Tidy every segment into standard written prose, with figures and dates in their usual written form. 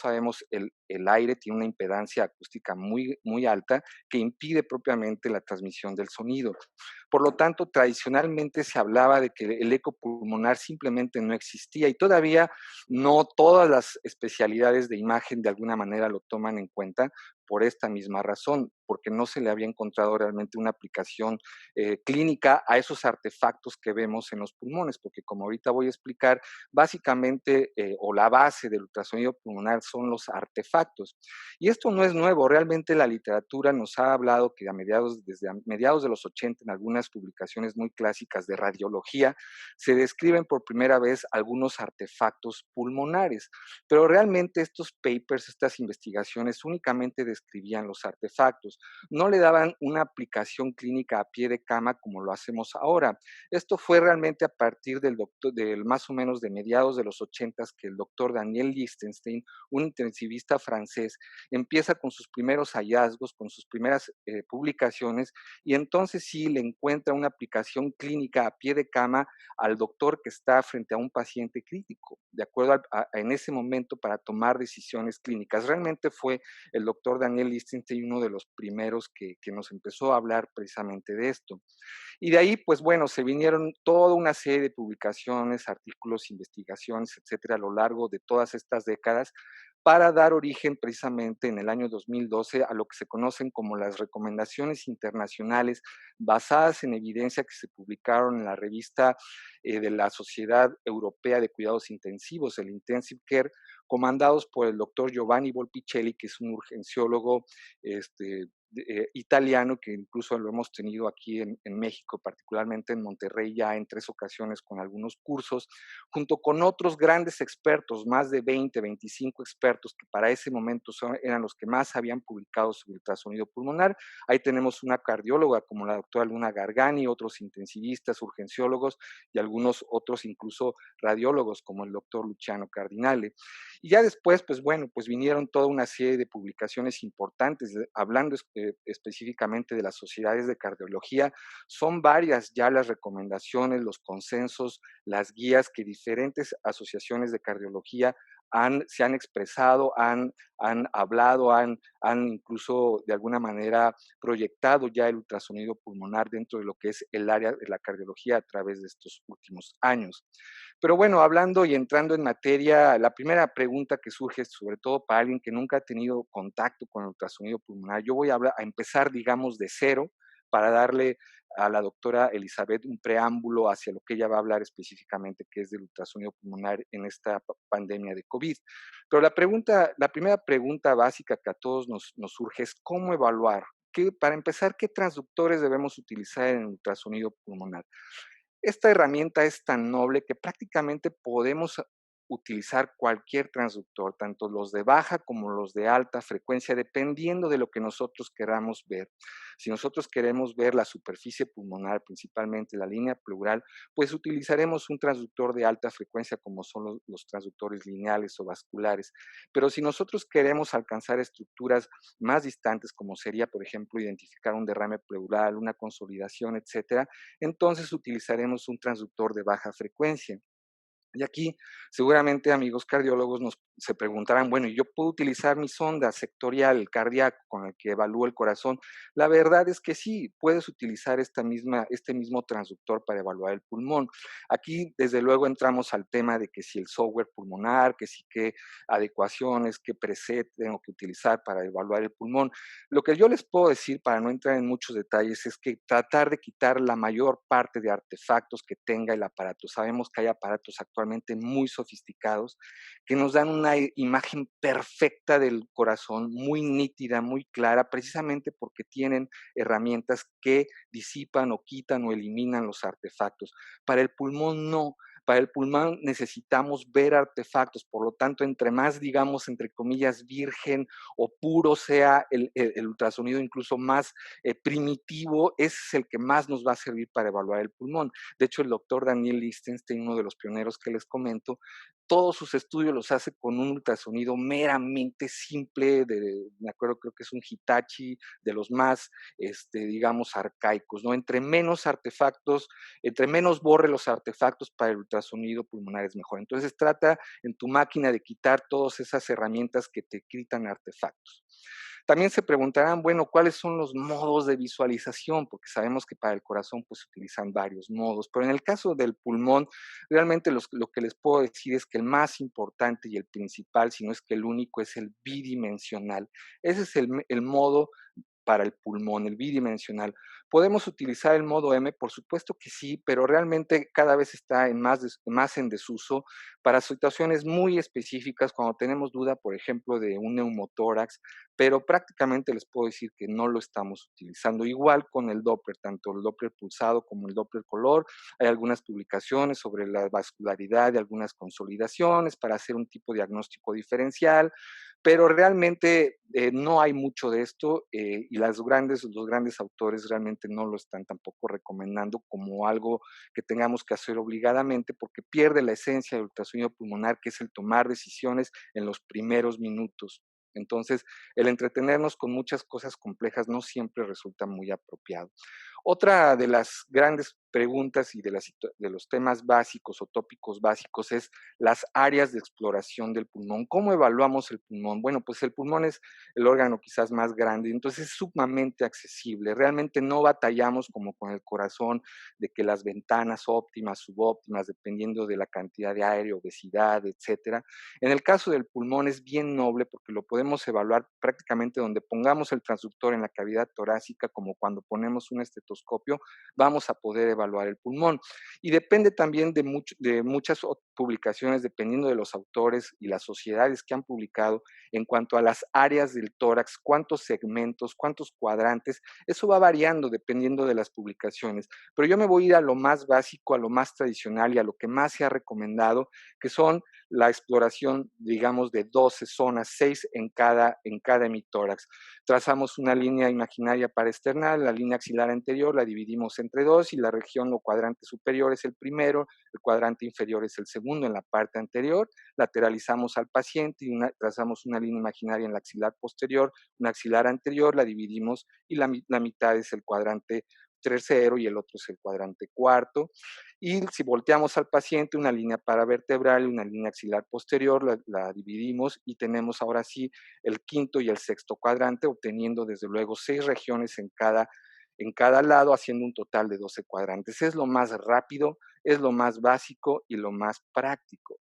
sabemos, el aire tiene una impedancia acústica muy alta que impide propiamente la transmisión del sonido. Por lo tanto, tradicionalmente se hablaba de que el eco pulmonar simplemente no existía y todavía no todas las especialidades de imagen de alguna manera lo toman en cuenta por esta misma razón, porque no se le había encontrado realmente una aplicación clínica a esos artefactos que vemos en los pulmones, porque como ahorita voy a explicar, básicamente, o la base del ultrasonido pulmonar son los artefactos. Y esto no es nuevo, realmente la literatura nos ha hablado que desde a mediados de los 80, en algunas publicaciones muy clásicas de radiología, se describen por primera vez algunos artefactos pulmonares, pero realmente estos papers, estas investigaciones únicamente describían los artefactos, no le daban una aplicación clínica a pie de cama como lo hacemos ahora. Esto fue realmente a partir del más o menos de mediados de los 80 que el doctor Daniel Lichtenstein, un intensivista francés, empieza con sus primeros hallazgos, con sus primeras publicaciones, y entonces sí le encuentra una aplicación clínica a pie de cama al doctor que está frente a un paciente crítico, de acuerdo en ese momento para tomar decisiones clínicas. Realmente fue el doctor Daniel Lichtenstein uno de los primeros que nos empezó a hablar precisamente de esto. Y de ahí, pues bueno, se vinieron toda una serie de publicaciones, artículos, investigaciones, etcétera, a lo largo de todas estas décadas, para dar origen precisamente en el año 2012 a lo que se conocen como las recomendaciones internacionales basadas en evidencia que se publicaron en la revista de la Sociedad Europea de Cuidados Intensivos, el Intensive Care, comandados por el doctor Giovanni Volpicelli, que es un urgenciólogo italiano, que incluso lo hemos tenido aquí en México, particularmente en Monterrey, ya en 3 ocasiones con algunos cursos, junto con otros grandes expertos, más de 20, 25 expertos, que para ese momento eran los que más habían publicado sobre ultrasonido pulmonar. Ahí tenemos una cardióloga como la doctora Luna Gargani, otros intensivistas, urgenciólogos y algunos otros incluso radiólogos como el doctor Luciano Cardinale. Y ya después, pues bueno, pues vinieron toda una serie de publicaciones importantes, hablando específicamente de las sociedades de cardiología. Son varias ya las recomendaciones, los consensos, las guías que diferentes asociaciones de cardiología se han expresado, han hablado, han incluso de alguna manera proyectado ya el ultrasonido pulmonar dentro de lo que es el área de la cardiología a través de estos últimos años. Pero bueno, hablando y entrando en materia, la primera pregunta que surge, sobre todo para alguien que nunca ha tenido contacto con el ultrasonido pulmonar, yo voy a empezar, digamos, de cero para darle a la doctora Elizabeth un preámbulo hacia lo que ella va a hablar específicamente, que es del ultrasonido pulmonar en esta pandemia de COVID. Pero la primera pregunta básica que a todos nos surge es cómo evaluar, para empezar, qué transductores debemos utilizar en el ultrasonido pulmonar. Esta herramienta es tan noble que prácticamente podemos utilizar cualquier transductor, tanto los de baja como los de alta frecuencia, dependiendo de lo que nosotros queramos ver. Si nosotros queremos ver la superficie pulmonar, principalmente la línea pleural, pues utilizaremos un transductor de alta frecuencia como son los transductores lineales o vasculares. Pero si nosotros queremos alcanzar estructuras más distantes, como sería, por ejemplo, identificar un derrame pleural, una consolidación, etcétera, entonces utilizaremos un transductor de baja frecuencia. Y aquí, seguramente, amigos cardiólogos se preguntarán, bueno, ¿yo puedo utilizar mi sonda sectorial cardíaco con el que evalúo el corazón? La verdad es que sí, puedes utilizar este mismo transductor para evaluar el pulmón. Aquí, desde luego, entramos al tema de que si el software pulmonar, que si qué adecuaciones, qué preset tengo que utilizar para evaluar el pulmón. Lo que yo les puedo decir, para no entrar en muchos detalles, es que tratar de quitar la mayor parte de artefactos que tenga el aparato. Sabemos que hay aparatos actualmente muy sofisticados que nos dan una imagen perfecta del corazón, muy nítida, muy clara, precisamente porque tienen herramientas que disipan o quitan o eliminan los artefactos. Para el pulmón no. Para el pulmón necesitamos ver artefactos, por lo tanto, entre más, digamos, entre comillas, virgen o puro sea el ultrasonido, incluso más primitivo, ese es el que más nos va a servir para evaluar el pulmón. De hecho, el doctor Daniel Lichtenstein, uno de los pioneros que les comento, todos sus estudios los hace con un ultrasonido meramente simple, me acuerdo, creo que es un Hitachi, de los más, digamos, arcaicos, ¿no? Entre menos borre los artefactos para el ultrasonido pulmonar es mejor. Entonces trata en tu máquina de quitar todas esas herramientas que te quitan artefactos. También se preguntarán, bueno, ¿cuáles son los modos de visualización? Porque sabemos que para el corazón pues se utilizan varios modos, pero en el caso del pulmón, realmente lo que les puedo decir es que el más importante y el principal, si no es que el único, es el bidimensional. Ese es el modo para el pulmón, el bidimensional. ¿Podemos utilizar el modo M? Por supuesto que sí, pero realmente cada vez está más en desuso para situaciones muy específicas, cuando tenemos duda, por ejemplo, de un neumotórax, pero prácticamente les puedo decir que no lo estamos utilizando. Igual con el Doppler, tanto el Doppler pulsado como el Doppler color. Hay algunas publicaciones sobre la vascularidad de algunas consolidaciones para hacer un tipo de diagnóstico diferencial, pero realmente no hay mucho de esto y los grandes autores realmente no lo están tampoco recomendando como algo que tengamos que hacer obligadamente, porque pierde la esencia del ultrasonido pulmonar, que es el tomar decisiones en los primeros minutos. Entonces, el entretenernos con muchas cosas complejas no siempre resulta muy apropiado. Otra de las grandes preguntas y de los temas básicos o tópicos básicos es las áreas de exploración del pulmón. ¿Cómo evaluamos el pulmón? Bueno, pues el pulmón es el órgano quizás más grande, entonces es sumamente accesible. Realmente no batallamos como con el corazón de que las ventanas óptimas, subóptimas, dependiendo de la cantidad de aire, obesidad, etcétera. En el caso del pulmón es bien noble porque lo podemos evaluar prácticamente donde pongamos el transductor en la cavidad torácica, como cuando ponemos un estetoscopio, vamos a poder evaluar el pulmón. Y depende también de muchas publicaciones, dependiendo de los autores y las sociedades que han publicado en cuanto a las áreas del tórax, cuántos segmentos, cuántos cuadrantes, eso va variando dependiendo de las publicaciones. Pero yo me voy a ir a lo más básico, a lo más tradicional y a lo que más se ha recomendado, que son la exploración, digamos, de 12 zonas, 6 en cada hemitórax. Trazamos una línea imaginaria para externar, la línea axilar anterior la dividimos entre dos y la región o cuadrante superior es el primero, el cuadrante inferior es el segundo en la parte anterior, lateralizamos al paciente y trazamos una línea imaginaria en la axilar posterior, una axilar anterior, la dividimos y la mitad es el cuadrante tercero y el otro es el cuadrante cuarto. Y si volteamos al paciente, una línea paravertebral y una línea axilar posterior, la dividimos y tenemos ahora sí el quinto y el sexto cuadrante, obteniendo desde luego 6 regiones en cada lado, haciendo un total de 12 cuadrantes. Es lo más rápido, es lo más básico y lo más práctico.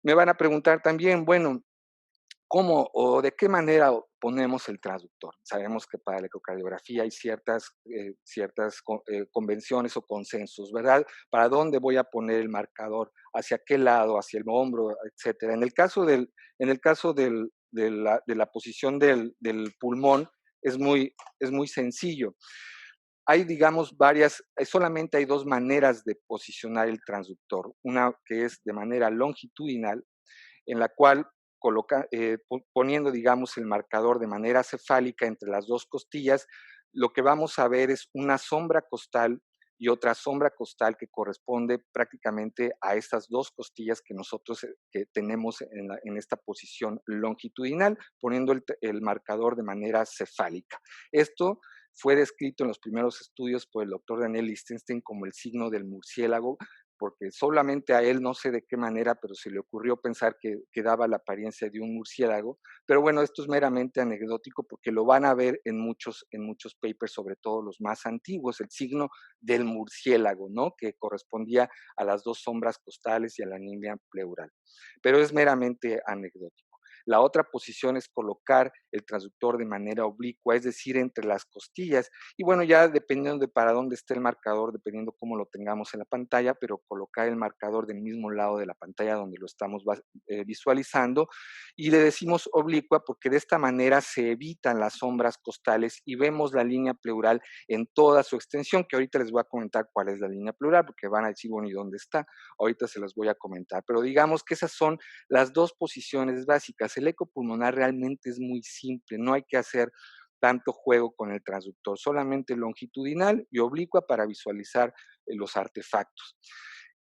Me van a preguntar también, bueno, ¿cómo o de qué manera ponemos el transductor? Sabemos que para la ecocardiografía hay ciertas convenciones o consensos, ¿verdad? ¿Para dónde voy a poner el marcador? ¿Hacia qué lado? ¿Hacia el hombro? Etcétera. En el caso de la posición del pulmón, es muy sencillo. Hay, digamos, solamente hay dos maneras de posicionar el transductor. Una que es de manera longitudinal, en la cual poniendo, digamos, el marcador de manera cefálica entre las dos costillas, lo que vamos a ver es una sombra costal y otra sombra costal que corresponde prácticamente a estas dos costillas que nosotros que tenemos en esta posición longitudinal, poniendo el marcador de manera cefálica. Esto fue descrito en los primeros estudios por el doctor Daniel Lichtenstein como el signo del murciélago, porque solamente a él, no sé de qué manera, pero se le ocurrió pensar que daba la apariencia de un murciélago. Pero bueno, esto es meramente anecdótico porque lo van a ver en muchos papers, sobre todo los más antiguos, el signo del murciélago, ¿no? Que correspondía a las dos sombras costales y a la línea pleural. Pero es meramente anecdótico. La otra posición es colocar el transductor de manera oblicua, es decir, entre las costillas. Y bueno, ya dependiendo de para dónde esté el marcador, dependiendo cómo lo tengamos en la pantalla, pero colocar el marcador del mismo lado de la pantalla donde lo estamos visualizando. Y le decimos oblicua porque de esta manera se evitan las sombras costales y vemos la línea pleural en toda su extensión, que ahorita les voy a comentar cuál es la línea pleural, porque van a decir, bueno, ¿y dónde está? Ahorita se las voy a comentar. Pero digamos que esas son las dos posiciones básicas. El eco pulmonar realmente es muy simple, no hay que hacer tanto juego con el transductor, solamente longitudinal y oblicua para visualizar los artefactos.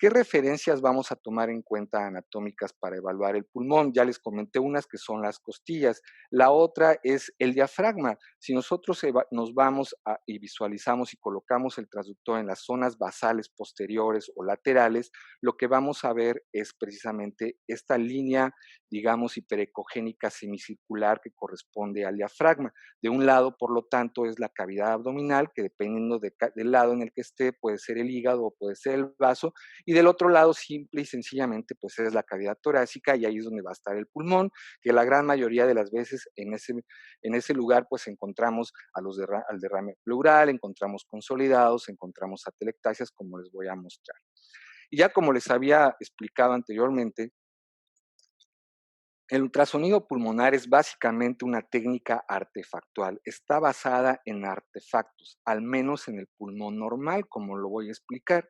¿Qué referencias vamos a tomar en cuenta anatómicas para evaluar el pulmón? Ya les comenté unas que son las costillas. La otra es el diafragma. Si nosotros nos vamos y visualizamos y colocamos el transductor en las zonas basales posteriores o laterales, lo que vamos a ver es precisamente esta línea, digamos, hiperecogénica semicircular que corresponde al diafragma. De un lado, por lo tanto, es la cavidad abdominal, que dependiendo del lado en el que esté, puede ser el hígado o puede ser el vaso, y del otro lado, simple y sencillamente, pues es la cavidad torácica y ahí es donde va a estar el pulmón, que la gran mayoría de las veces en ese lugar pues encontramos al derrame pleural, encontramos consolidados, encontramos atelectasias, como les voy a mostrar. Y ya como les había explicado anteriormente, el ultrasonido pulmonar es básicamente una técnica artefactual. Está basada en artefactos, al menos en el pulmón normal, como lo voy a explicar.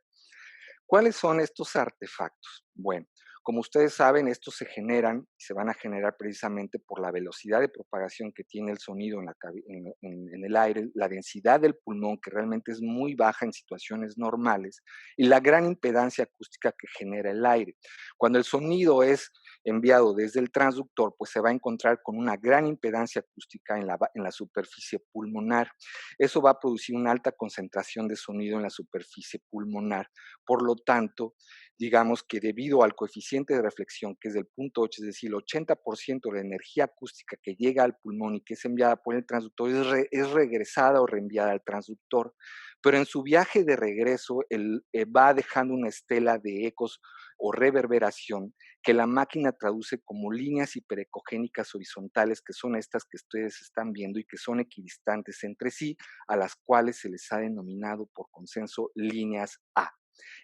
¿Cuáles son estos artefactos? Bueno, como ustedes saben, estos se generan y se van a generar precisamente por la velocidad de propagación que tiene el sonido en el aire, la densidad del pulmón, que realmente es muy baja en situaciones normales, y la gran impedancia acústica que genera el aire. Cuando el sonido es enviado desde el transductor, pues se va a encontrar con una gran impedancia acústica en la superficie pulmonar. Eso va a producir una alta concentración de sonido en la superficie pulmonar. Por lo tanto, digamos que debido al coeficiente de reflexión, que es del 0.8, es decir, el 80% de la energía acústica que llega al pulmón y que es enviada por el transductor es regresada o reenviada al transductor. Pero en su viaje de regreso, va dejando una estela de ecos o reverberación que la máquina traduce como líneas hiperecogénicas horizontales, que son estas que ustedes están viendo y que son equidistantes entre sí, a las cuales se les ha denominado por consenso líneas A.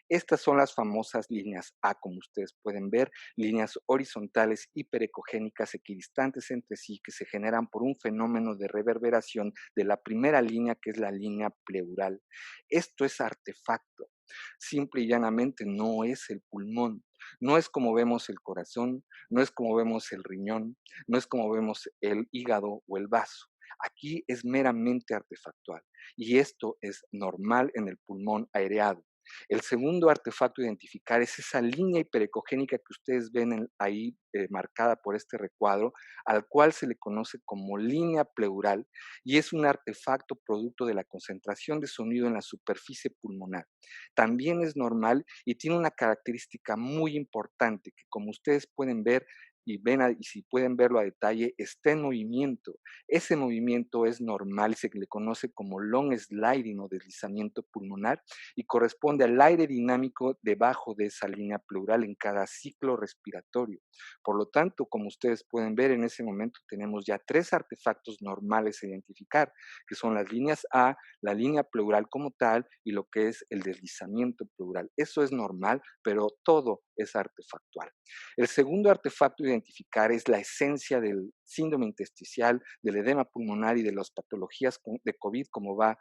Estas son las famosas líneas A, como ustedes pueden ver, líneas horizontales hiperecogénicas equidistantes entre sí que se generan por un fenómeno de reverberación de la primera línea, que es la línea pleural. Esto es artefacto. Simple y llanamente no es el pulmón, no es como vemos el corazón, no es como vemos el riñón, no es como vemos el hígado o el vaso. Aquí es meramente artefactual y esto es normal en el pulmón aireado. El segundo artefacto a identificar es esa línea hiperecogénica que ustedes ven ahí marcada por este recuadro, al cual se le conoce como línea pleural y es un artefacto producto de la concentración de sonido en la superficie pulmonar. También es normal y tiene una característica muy importante que, como ustedes pueden ver y si pueden verlo a detalle, está en movimiento. Ese movimiento es normal y se le conoce como long sliding o deslizamiento pulmonar y corresponde al aire dinámico debajo de esa línea pleural en cada ciclo respiratorio. Por lo tanto, como ustedes pueden ver, en ese momento tenemos ya 3 artefactos normales a identificar, que son las líneas A, la línea pleural como tal y lo que es el deslizamiento pleural. Eso es normal, pero todo es artefactual. El segundo artefacto a identificar es la esencia del síndrome intersticial, del edema pulmonar y de las patologías de COVID, como va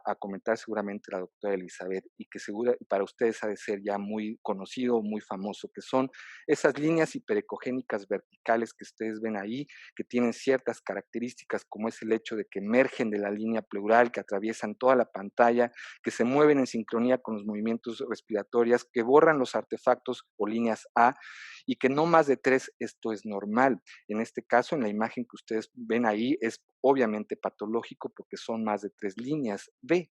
a comentar seguramente la doctora Elizabeth, y que para ustedes ha de ser ya muy conocido, muy famoso, que son esas líneas hiperecogénicas verticales que ustedes ven ahí, que tienen ciertas características, como es el hecho de que emergen de la línea pleural, que atraviesan toda la pantalla, que se mueven en sincronía con los movimientos respiratorios, que borran los artefactos o líneas A, y que no más de 3, esto es normal. En este caso, en la imagen que ustedes ven ahí, es obviamente patológico porque son más de 3 líneas B.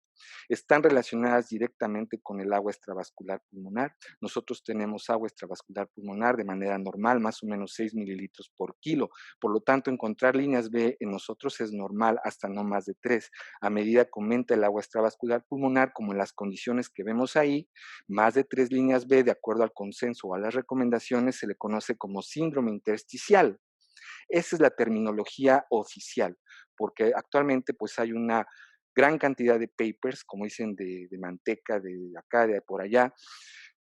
Están relacionadas directamente con el agua extravascular pulmonar. Nosotros tenemos agua extravascular pulmonar de manera normal, más o menos 6 mililitros por kilo. Por lo tanto, encontrar líneas B en nosotros es normal hasta no más de 3. A medida que aumenta el agua extravascular pulmonar, como en las condiciones que vemos ahí, más de 3 líneas B, de acuerdo al consenso o a las recomendaciones, se le conoce como síndrome intersticial. Esa es la terminología oficial, porque actualmente pues hay una gran cantidad de papers, como dicen, de manteca, de acá, de por allá,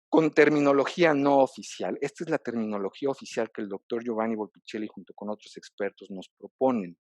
con terminología no oficial. Esta es la terminología oficial que el doctor Giovanni Volpicelli junto con otros expertos nos proponen.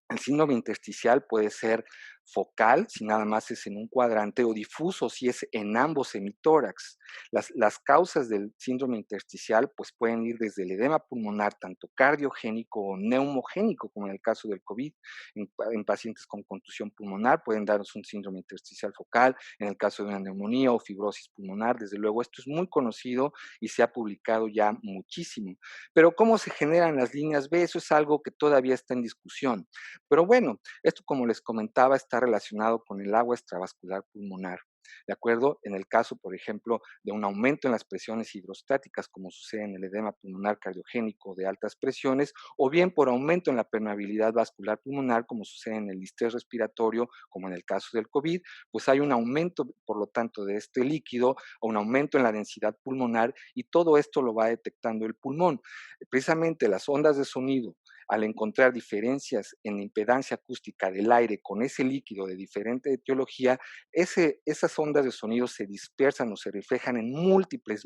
El síndrome intersticial puede ser focal, si nada más es en un cuadrante, o difuso, si es en ambos hemitórax. Las causas del síndrome intersticial pues, pueden ir desde el edema pulmonar, tanto cardiogénico o neumogénico, como en el caso del COVID. En pacientes con contusión pulmonar pueden darnos un síndrome intersticial focal, en el caso de una neumonía o fibrosis pulmonar. Desde luego, esto es muy conocido y se ha publicado ya muchísimo. Pero ¿cómo se generan las líneas B? Eso es algo que todavía está en discusión. Pero bueno, esto, como les comentaba, está relacionado con el agua extravascular pulmonar. ¿De acuerdo? En el caso, por ejemplo, de un aumento en las presiones hidrostáticas, como sucede en el edema pulmonar cardiogénico de altas presiones, o bien por aumento en la permeabilidad vascular pulmonar, como sucede en el distrés respiratorio, como en el caso del COVID, pues hay un aumento, por lo tanto, de este líquido, o un aumento en la densidad pulmonar, y todo esto lo va detectando el pulmón. Precisamente las ondas de sonido, al encontrar diferencias en la impedancia acústica del aire con ese líquido de diferente etiología, esas ondas de sonido se dispersan o se reflejan en múltiples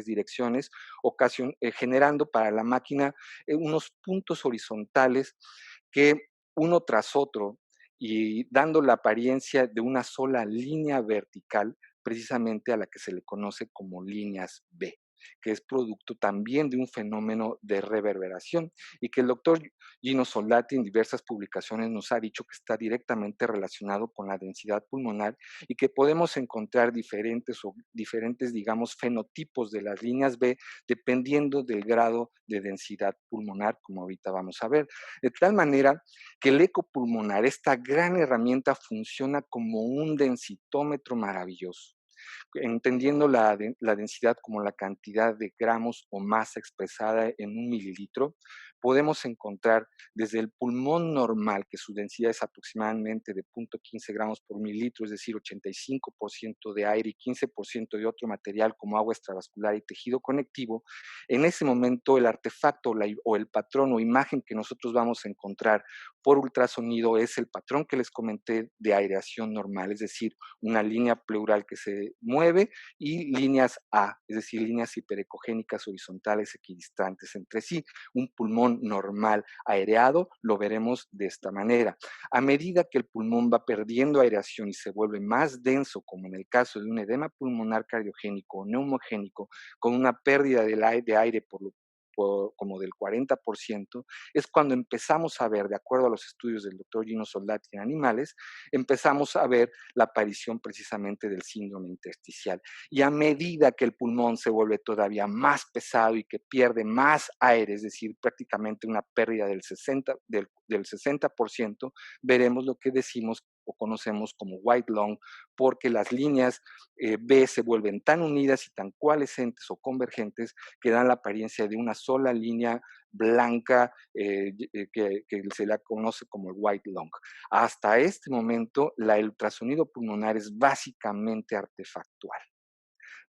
direcciones, generando para la máquina unos puntos horizontales que uno tras otro, y dando la apariencia de una sola línea vertical, precisamente a la que se le conoce como líneas B, que es producto también de un fenómeno de reverberación, y que el doctor Gino Soldati en diversas publicaciones nos ha dicho que está directamente relacionado con la densidad pulmonar, y que podemos encontrar diferentes, digamos, fenotipos de las líneas B dependiendo del grado de densidad pulmonar, como ahorita vamos a ver. De tal manera que el eco pulmonar, esta gran herramienta, funciona como un densitómetro maravilloso, entendiendo la densidad como la cantidad de gramos o masa expresada en un mililitro. Podemos encontrar desde el pulmón normal, que su densidad es aproximadamente de 0.15 gramos por mililitro, es decir, 85% de aire y 15% de otro material como agua extravascular y tejido conectivo. En ese momento el artefacto o el patrón o imagen que nosotros vamos a encontrar por ultrasonido es el patrón que les comenté de aireación normal, es decir, una línea pleural que se mueve, y líneas A, es decir, líneas hiperecogénicas horizontales equidistantes entre sí. Un pulmón normal aireado lo veremos de esta manera. A medida que el pulmón va perdiendo aireación y se vuelve más denso, como en el caso de un edema pulmonar cardiogénico o neumogénico, con una pérdida de aire como del 40%, es cuando empezamos a ver, de acuerdo a los estudios del doctor Gino Soldati en animales, empezamos a ver la aparición precisamente del síndrome intersticial. Y a medida que el pulmón se vuelve todavía más pesado y que pierde más aire, es decir, prácticamente una pérdida del 60%, veremos lo que decimos o conocemos como white lung, porque las líneas B se vuelven tan unidas y tan coalescentes o convergentes que dan la apariencia de una sola línea blanca, que se la conoce como el white lung. Hasta este momento, el ultrasonido pulmonar es básicamente artefactual,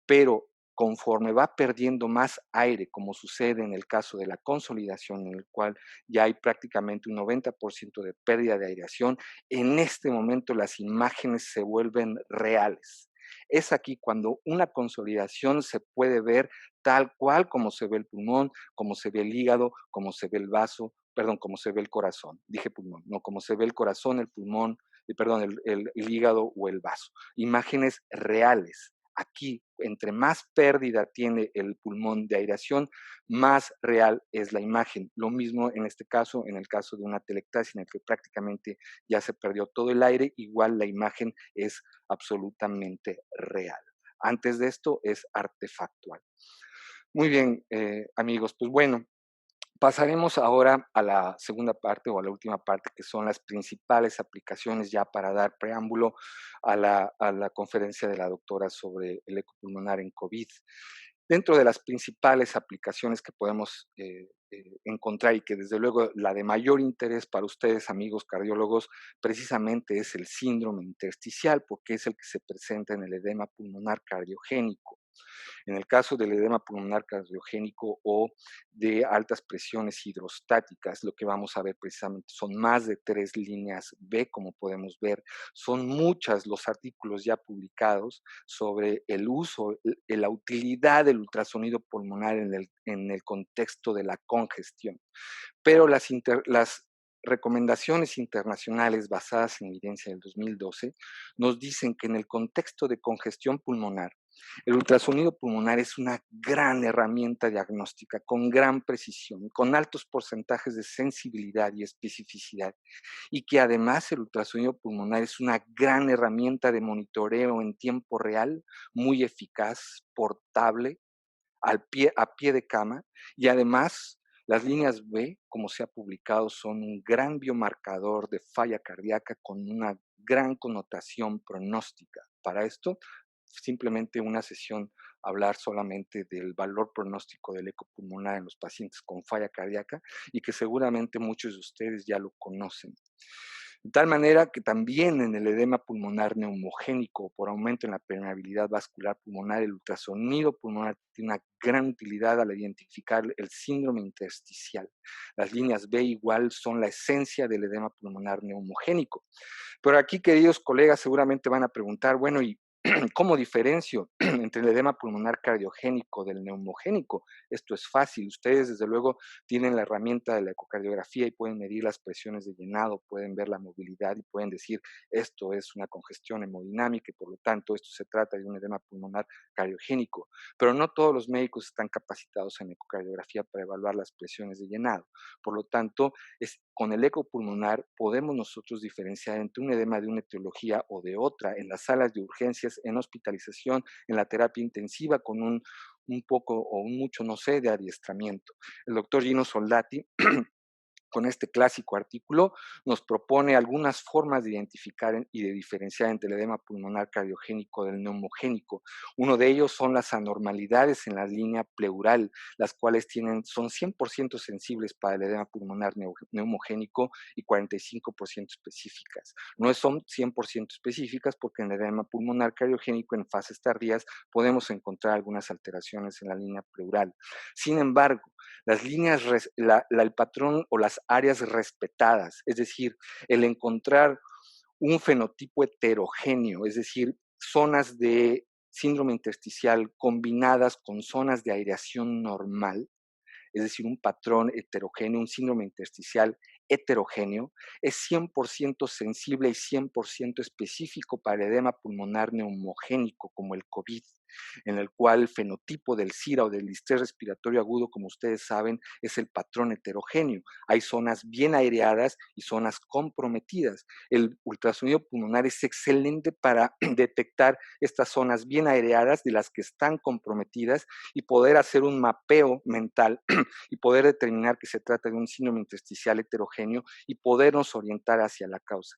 pero conforme va perdiendo más aire, como sucede en el caso de la consolidación, en el cual ya hay prácticamente un 90% de pérdida de aireación, en este momento las imágenes se vuelven reales. Es aquí cuando una consolidación se puede ver tal cual como se ve el pulmón, como se ve el hígado, como se ve el vaso, perdón, como se ve el corazón. Dije pulmón, no, como se ve el corazón, el pulmón, perdón, el hígado o el vaso. Imágenes reales. Aquí, entre más pérdida tiene el pulmón de aireación, más real es la imagen. Lo mismo en este caso, en el caso de una telectasia, en el que prácticamente ya se perdió todo el aire, igual la imagen es absolutamente real. Antes de esto es artefactual. Muy bien, amigos, pues bueno, pasaremos ahora a la segunda parte o a la última parte, que son las principales aplicaciones, ya para dar preámbulo a la conferencia de la doctora sobre el eco pulmonar en COVID. Dentro de las principales aplicaciones que podemos encontrar, y que desde luego la de mayor interés para ustedes, amigos cardiólogos, precisamente es el síndrome intersticial, porque es el que se presenta en el edema pulmonar cardiogénico. En el caso del edema pulmonar cardiogénico o de altas presiones hidrostáticas, lo que vamos a ver precisamente son más de 3 líneas B, como podemos ver. Son muchos los artículos ya publicados sobre el uso, la utilidad del ultrasonido pulmonar en el contexto de la congestión. Pero las recomendaciones internacionales basadas en evidencia del 2012 nos dicen que en el contexto de congestión pulmonar, el ultrasonido pulmonar es una gran herramienta diagnóstica con gran precisión, con altos porcentajes de sensibilidad y especificidad, y que además el ultrasonido pulmonar es una gran herramienta de monitoreo en tiempo real, muy eficaz, portable, a pie de cama, y además las líneas B, como se ha publicado, son un gran biomarcador de falla cardíaca con una gran connotación pronóstica. Para esto, simplemente una sesión, hablar solamente del valor pronóstico del eco pulmonar en los pacientes con falla cardíaca y que seguramente muchos de ustedes ya lo conocen. De tal manera que también en el edema pulmonar neumogénico por aumento en la permeabilidad vascular pulmonar, el ultrasonido pulmonar tiene una gran utilidad al identificar el síndrome intersticial. Las líneas B igual son la esencia del edema pulmonar neumogénico. Pero aquí, queridos colegas, seguramente van a preguntar, bueno, ¿y cómo diferencio entre el edema pulmonar cardiogénico del neumogénico? Esto es fácil. Ustedes, desde luego, tienen la herramienta de la ecocardiografía y pueden medir las presiones de llenado, pueden ver la movilidad y pueden decir, esto es una congestión hemodinámica y por lo tanto esto se trata de un edema pulmonar cardiogénico. Pero no todos los médicos están capacitados en ecocardiografía para evaluar las presiones de llenado. Por lo tanto, con el eco pulmonar podemos nosotros diferenciar entre un edema de una etiología o de otra en las salas de urgencias, en hospitalización, en la terapia intensiva con un poco o un mucho, no sé, de adiestramiento. El doctor Gino Soldati con este clásico artículo, nos propone algunas formas de identificar y de diferenciar entre el edema pulmonar cardiogénico del neumogénico. Uno de ellos son las anormalidades en la línea pleural, las cuales son 100% sensibles para el edema pulmonar neumogénico y 45% específicas. No son 100% específicas porque en el edema pulmonar cardiogénico en fases tardías podemos encontrar algunas alteraciones en la línea pleural. Sin embargo, las líneas, el patrón o las áreas respetadas, es decir, el encontrar un fenotipo heterogéneo, es decir, zonas de síndrome intersticial combinadas con zonas de aireación normal, es decir, un patrón heterogéneo, un síndrome intersticial heterogéneo, es 100% sensible y 100% específico para el edema pulmonar neumogénico como el COVID, en el cual el fenotipo del SIRA o del distrés respiratorio agudo, como ustedes saben, es el patrón heterogéneo. Hay zonas bien aireadas y zonas comprometidas. El ultrasonido pulmonar es excelente para detectar estas zonas bien aireadas de las que están comprometidas y poder hacer un mapeo mental y poder determinar que se trata de un síndrome intersticial heterogéneo y podernos orientar hacia la causa.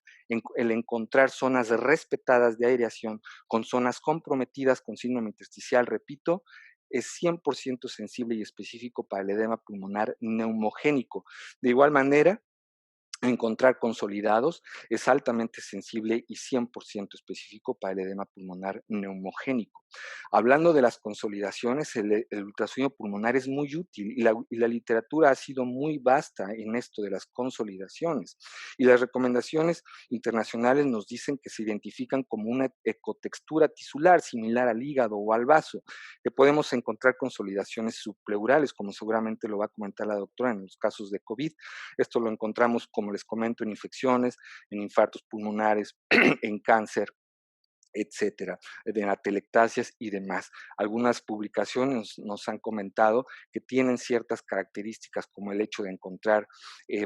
El encontrar zonas respetadas de aireación con zonas comprometidas con síndrome intersticial, repito, es 100% sensible y específico para el edema pulmonar neumogénico. De igual manera, encontrar consolidados es altamente sensible y 100% específico para el edema pulmonar neumogénico. Hablando de las consolidaciones, el ultrasonido pulmonar es muy útil y la literatura ha sido muy vasta en esto de las consolidaciones. Y las recomendaciones internacionales nos dicen que se identifican como una ecotextura tisular similar al hígado o al vaso, que podemos encontrar consolidaciones subpleurales, como seguramente lo va a comentar la doctora en los casos de COVID. Esto lo encontramos, como les comento, en infecciones, en infartos pulmonares, en cáncer, etcétera, de atelectasias y demás. Algunas publicaciones nos han comentado que tienen ciertas características como el hecho de encontrar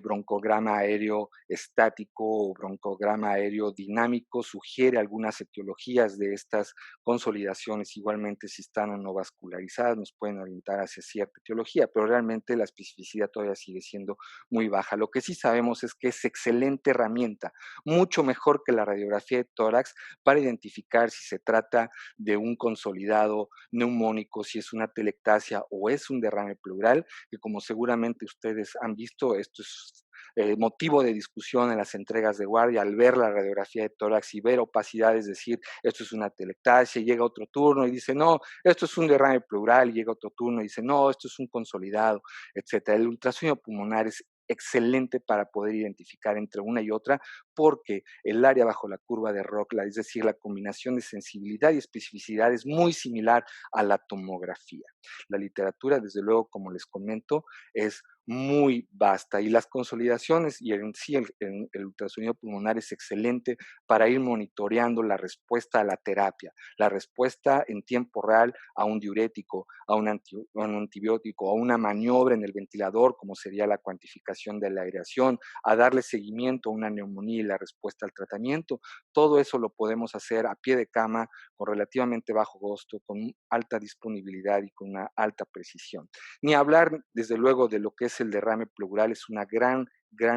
broncograma aéreo estático o broncograma aéreo dinámico, sugiere algunas etiologías de estas consolidaciones. Igualmente, si están o no vascularizadas, nos pueden orientar hacia cierta etiología, pero realmente la especificidad todavía sigue siendo muy baja. Lo que sí sabemos es que es excelente herramienta, mucho mejor que la radiografía de tórax para identificar si se trata de un consolidado neumónico, si es una telectasia o es un derrame pleural, que como seguramente ustedes han visto, esto es motivo de discusión en las entregas de guardia, al ver la radiografía de tórax y ver opacidad, es decir, esto es una telectasia, llega otro turno y dice, no, esto es un derrame pleural, y llega otro turno y dice, no, esto es un consolidado, etcétera. El ultrasonido pulmonar es excelente para poder identificar entre una y otra porque el área bajo la curva de Rockley, es decir, la combinación de sensibilidad y especificidad es muy similar a la tomografía. La literatura, desde luego, como les comento, es muy vasta y las consolidaciones y en sí el ultrasonido pulmonar es excelente para ir monitoreando la respuesta a la terapia, la respuesta en tiempo real a un diurético, a un antibiótico, a una maniobra en el ventilador, como sería la cuantificación de la aireación, a darle seguimiento a una neumonía y la respuesta al tratamiento. Todo eso lo podemos hacer a pie de cama, con relativamente bajo costo, con alta disponibilidad y con una alta precisión. Ni hablar, desde luego, de lo que es el derrame pleural, es una gran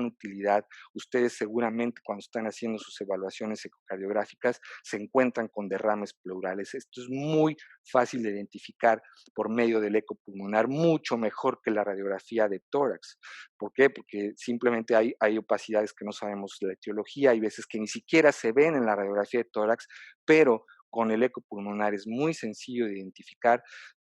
utilidad. Ustedes seguramente cuando están haciendo sus evaluaciones ecocardiográficas se encuentran con derrames pleurales. Esto es muy fácil de identificar por medio del eco pulmonar, mucho mejor que la radiografía de tórax. ¿Por qué? Porque simplemente hay opacidades que no sabemos la etiología, hay veces que ni siquiera se ven en la radiografía de tórax, pero con el eco pulmonar es muy sencillo de identificar.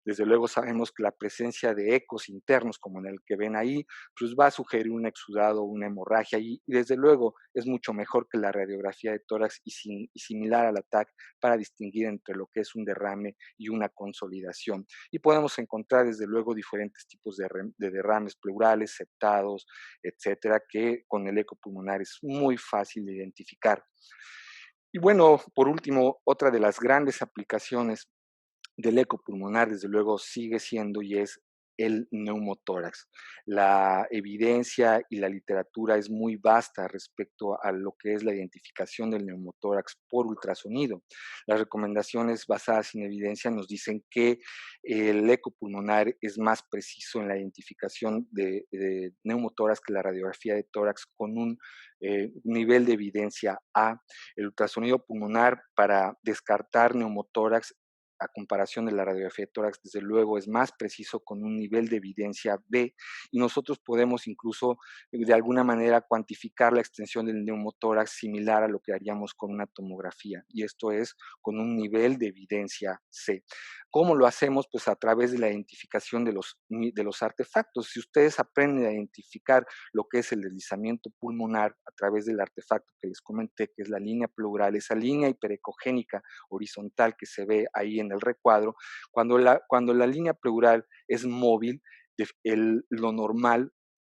Desde luego sabemos que la presencia de ecos internos, como en el que ven ahí, pues va a sugerir un exudado, una hemorragia, y desde luego es mucho mejor que la radiografía de tórax y similar al ATAC para distinguir entre lo que es un derrame y una consolidación. Y podemos encontrar desde luego diferentes tipos de derrames pleurales, septados, etcétera, que con el eco pulmonar es muy fácil de identificar. Y bueno, por último, otra de las grandes aplicaciones del eco pulmonar, desde luego, sigue siendo y es el neumotórax. La evidencia y la literatura es muy vasta respecto a lo que es la identificación del neumotórax por ultrasonido. Las recomendaciones basadas en evidencia nos dicen que el eco pulmonar es más preciso en la identificación de neumotórax que la radiografía de tórax con un nivel de evidencia A. El ultrasonido pulmonar para descartar neumotórax a comparación de la radiografía de tórax, desde luego es más preciso con un nivel de evidencia B y nosotros podemos incluso de alguna manera cuantificar la extensión del neumotórax similar a lo que haríamos con una tomografía y esto es con un nivel de evidencia C. ¿Cómo lo hacemos? Pues a través de la identificación de los artefactos. Si ustedes aprenden a identificar lo que es el deslizamiento pulmonar a través del artefacto que les comenté, que es la línea pleural, esa línea hiperecogénica horizontal que se ve ahí en el recuadro, cuando la línea pleural es móvil, lo normal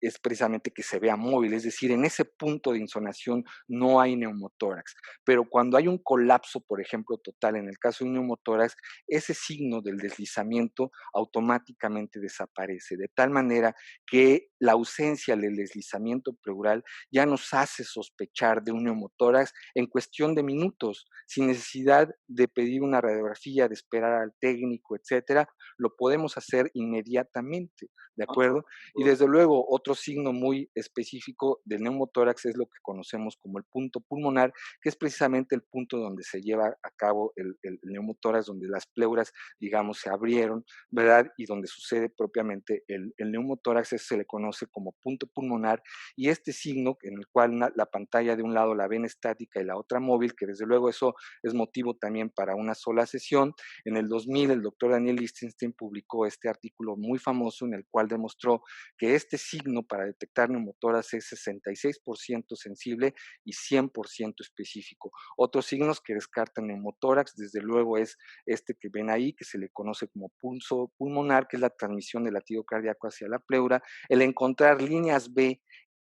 es precisamente que se vea móvil, es decir, en ese punto de insonación no hay neumotórax, pero cuando hay un colapso, por ejemplo, total, en el caso de un neumotórax, ese signo del deslizamiento automáticamente desaparece, de tal manera que la ausencia del deslizamiento pleural ya nos hace sospechar de un neumotórax en cuestión de minutos, sin necesidad de pedir una radiografía, de esperar al técnico, etcétera, lo podemos hacer inmediatamente, ¿de acuerdo? Y desde luego, otro signo muy específico del neumotórax es lo que conocemos como el punto pulmonar, que es precisamente el punto donde se lleva a cabo el neumotórax, donde las pleuras, digamos, se abrieron, ¿verdad? Y donde sucede propiamente el neumotórax, se le conoce como punto pulmonar, y este signo, en el cual la pantalla de un lado la ven estática y la otra móvil, que desde luego eso es motivo también para una sola sesión. En el 2000, el doctor Daniel Lichtenstein publicó este artículo muy famoso en el cual demostró que este signo para detectar neumotórax es 66% sensible y 100% específico. Otros signos que descartan neumotórax, desde luego, es este que ven ahí, que se le conoce como pulso pulmonar, que es la transmisión del latido cardíaco hacia la pleura. El encontrar líneas B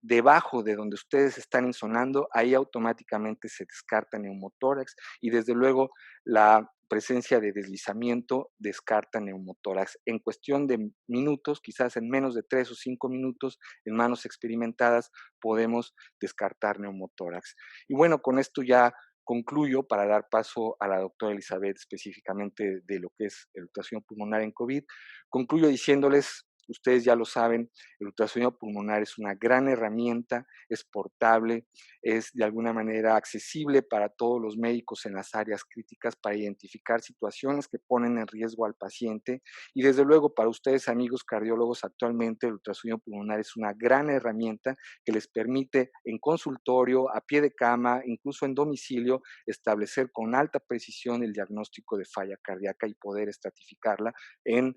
debajo de donde ustedes están insonando, ahí automáticamente se descarta neumotórax y desde luego la presencia de deslizamiento descarta neumotórax. En cuestión de minutos, quizás en menos de 3 o 5 minutos, en manos experimentadas, podemos descartar neumotórax. Y bueno, con esto ya concluyo para dar paso a la doctora Elizabeth específicamente de lo que es el ultrasonido pulmonar en COVID. Concluyo diciéndoles, ustedes ya lo saben, el ultrasonido pulmonar es una gran herramienta, es portable, es de alguna manera accesible para todos los médicos en las áreas críticas para identificar situaciones que ponen en riesgo al paciente. Y desde luego para ustedes, amigos cardiólogos, actualmente el ultrasonido pulmonar es una gran herramienta que les permite en consultorio, a pie de cama, incluso en domicilio, establecer con alta precisión el diagnóstico de falla cardíaca y poder estratificarla en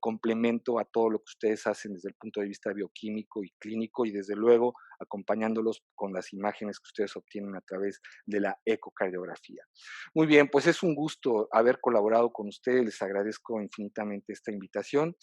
complemento a todo lo lo que ustedes hacen desde el punto de vista bioquímico y clínico y desde luego acompañándolos con las imágenes que ustedes obtienen a través de la ecocardiografía. Muy bien, pues es un gusto haber colaborado con ustedes, les agradezco infinitamente esta invitación.